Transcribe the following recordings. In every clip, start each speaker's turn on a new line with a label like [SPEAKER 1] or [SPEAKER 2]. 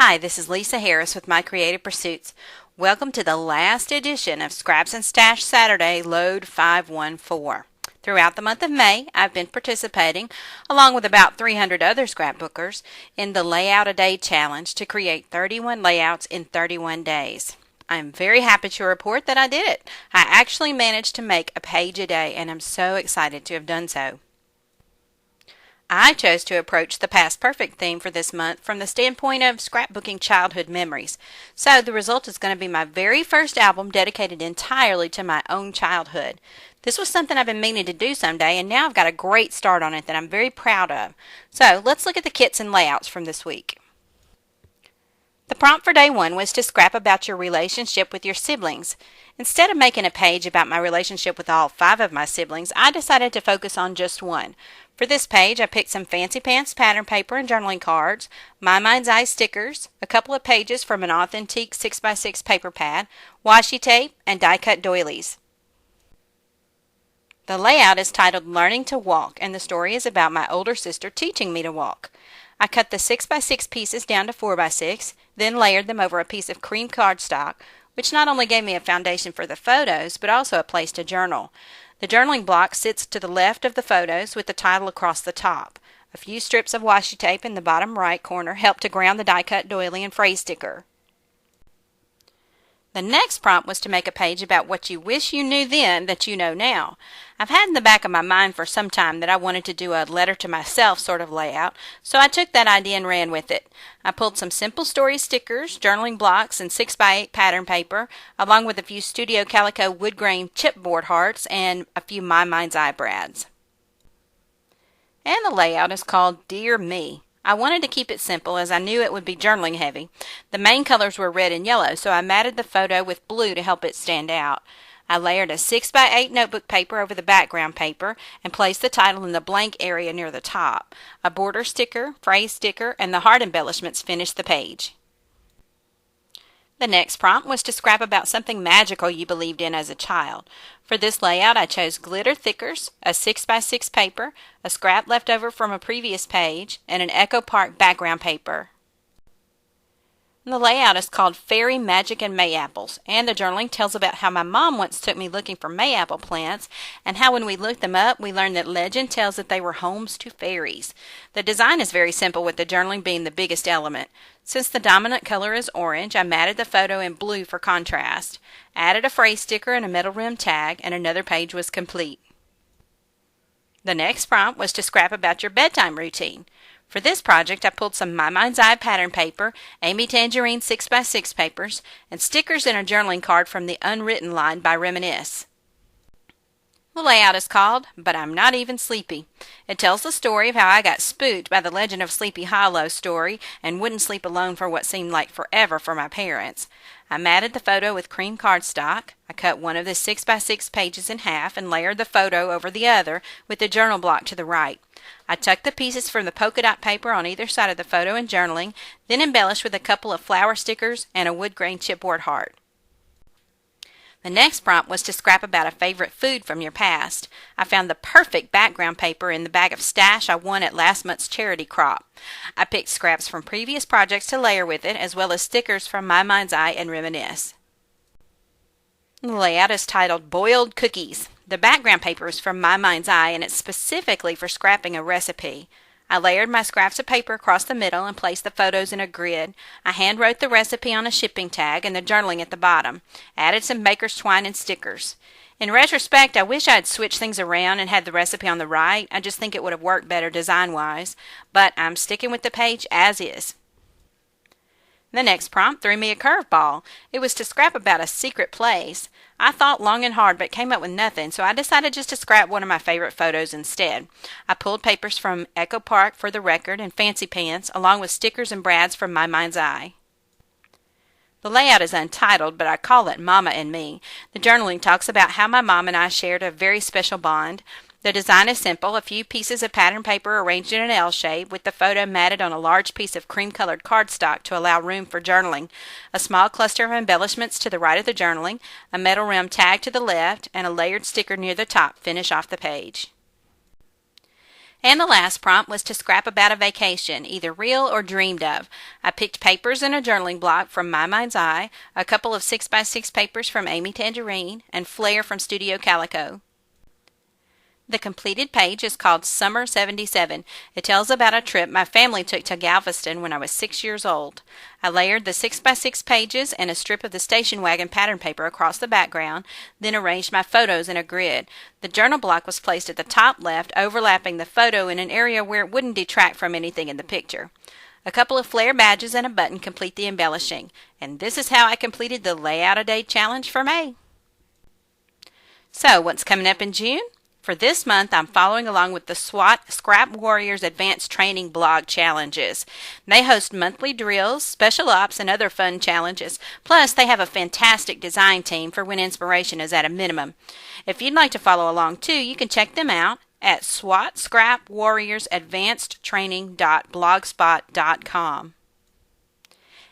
[SPEAKER 1] Hi, this is Lisa Harris with My Creative Pursuits. Welcome to the last edition of Scraps and Stash Saturday Load 514. Throughout the month of May, I've been participating, along with about 300 other scrapbookers, in the Layout a Day Challenge to create 31 layouts in 31 days. I'm very happy to report that I did it. I actually managed to make a page a day, and I'm so excited to have done so. I chose to approach the Past Perfect theme for this month from the standpoint of scrapbooking childhood memories. So the result is going to be my very first album dedicated entirely to my own childhood. This was something I've been meaning to do someday, and now I've got a great start on it that I'm very proud of. So let's look at the kits and layouts from this week. The prompt for day one was to scrap about your relationship with your siblings. Instead of making a page about my relationship with all 5 of my siblings, I decided to focus on just one. For this page, I picked some Fancy Pants pattern paper and journaling cards, My Mind's Eye stickers, a couple of pages from an authentic 6x6 paper pad, washi tape, and die-cut doilies. The layout is titled Learning to Walk, and the story is about my older sister teaching me to walk. I cut the 6x6 pieces down to 4x6, then layered them over a piece of cream cardstock, which not only gave me a foundation for the photos, but also a place to journal. The journaling block sits to the left of the photos with the title across the top. A few strips of washi tape in the bottom right corner help to ground the die-cut doily and phrase sticker. The next prompt was to make a page about what you wish you knew then that you know now. I've had in the back of my mind for some time that I wanted to do a letter to myself sort of layout, so I took that idea and ran with it. I pulled some simple story stickers, journaling blocks, and 6x8 pattern paper, along with a few Studio Calico wood grain chipboard hearts and a few My Mind's Eye brads. And the layout is called Dear Me. I wanted to keep it simple as I knew it would be journaling heavy. The main colors were red and yellow, so I matted the photo with blue to help it stand out. I layered a 6x8 notebook paper over the background paper and placed the title in the blank area near the top. A border sticker, phrase sticker, and the heart embellishments finished the page. The next prompt was to scrap about something magical you believed in as a child. For this layout, I chose glitter thickers, a 6x6 paper, a scrap left over from a previous page, and an Echo Park background paper. The layout is called Fairy Magic and Mayapples, and the journaling tells about how my mom once took me looking for mayapple plants, and how when we looked them up, we learned that legend tells that they were homes to fairies. The design is very simple, with the journaling being the biggest element. Since the dominant color is orange, I matted the photo in blue for contrast, added a phrase sticker and a metal rim tag, and another page was complete. The next prompt was to scrap about your bedtime routine. For this project, I pulled some My Mind's Eye pattern paper, Amy Tangerine 6x6 papers, and stickers in a journaling card from the Unwritten line by Reminisce. The layout is called But I'm Not Even Sleepy. It tells the story of how I got spooked by the Legend of Sleepy Hollow story and wouldn't sleep alone for what seemed like forever for my parents. I matted the photo with cream cardstock. I cut one of the 6x6 pages in half and layered the photo over the other with the journal block to the right. I tucked the pieces from the polka dot paper on either side of the photo and journaling, then embellished with a couple of flower stickers and a wood grain chipboard heart. The next prompt was to scrap about a favorite food from your past. I found the perfect background paper in the bag of stash I won at last month's charity crop. I picked scraps from previous projects to layer with it, as well as stickers from My Mind's Eye and Reminisce. The layout is titled Boiled Cookies. The background paper is from My Mind's Eye, and it's specifically for scrapping a recipe. I layered my scraps of paper across the middle and placed the photos in a grid. I hand-wrote the recipe on a shipping tag and the journaling at the bottom. Added some baker's twine and stickers. In retrospect, I wish I had switched things around and had the recipe on the right. I just think it would have worked better design-wise. But I'm sticking with the page as is. The next prompt threw me a curveball. It was to scrap about a secret place. I thought long and hard but came up with nothing, so I decided just to scrap one of my favorite photos instead. I pulled papers from Echo Park for the record and Fancy Pants, along with stickers and brads from My Mind's Eye. The layout is untitled, but I call it Mama and Me. The journaling talks about how my mom and I shared a very special bond. The design is simple, a few pieces of pattern paper arranged in an L shape with the photo matted on a large piece of cream-colored cardstock to allow room for journaling, a small cluster of embellishments to the right of the journaling, a metal rim tag to the left, and a layered sticker near the top finish off the page. And the last prompt was to scrap about a vacation, either real or dreamed of. I picked papers and a journaling block from My Mind's Eye, a couple of 6x6 papers from Amy Tangerine, and Flair from Studio Calico. The completed page is called Summer 77. It tells about a trip my family took to Galveston when I was 6 years old. I layered the 6x6 pages and a strip of the station wagon pattern paper across the background, then arranged my photos in a grid. The journal block was placed at the top left, overlapping the photo in an area where it wouldn't detract from anything in the picture. A couple of Flair badges and a button complete the embellishing. And this is how I completed the Layout a Day challenge for May. So, what's coming up in June? For this month, I'm following along with the SWAT Scrap Warriors Advanced Training blog challenges. They host monthly drills, special ops, and other fun challenges. Plus, they have a fantastic design team for when inspiration is at a minimum. If you'd like to follow along too, you can check them out at SWATScrapWarriorsAdvancedTraining.blogspot.com.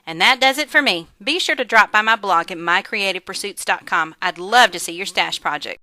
[SPEAKER 1] And that does it for me. Be sure to drop by my blog at mycreativepursuits.com. I'd love to see your stash project.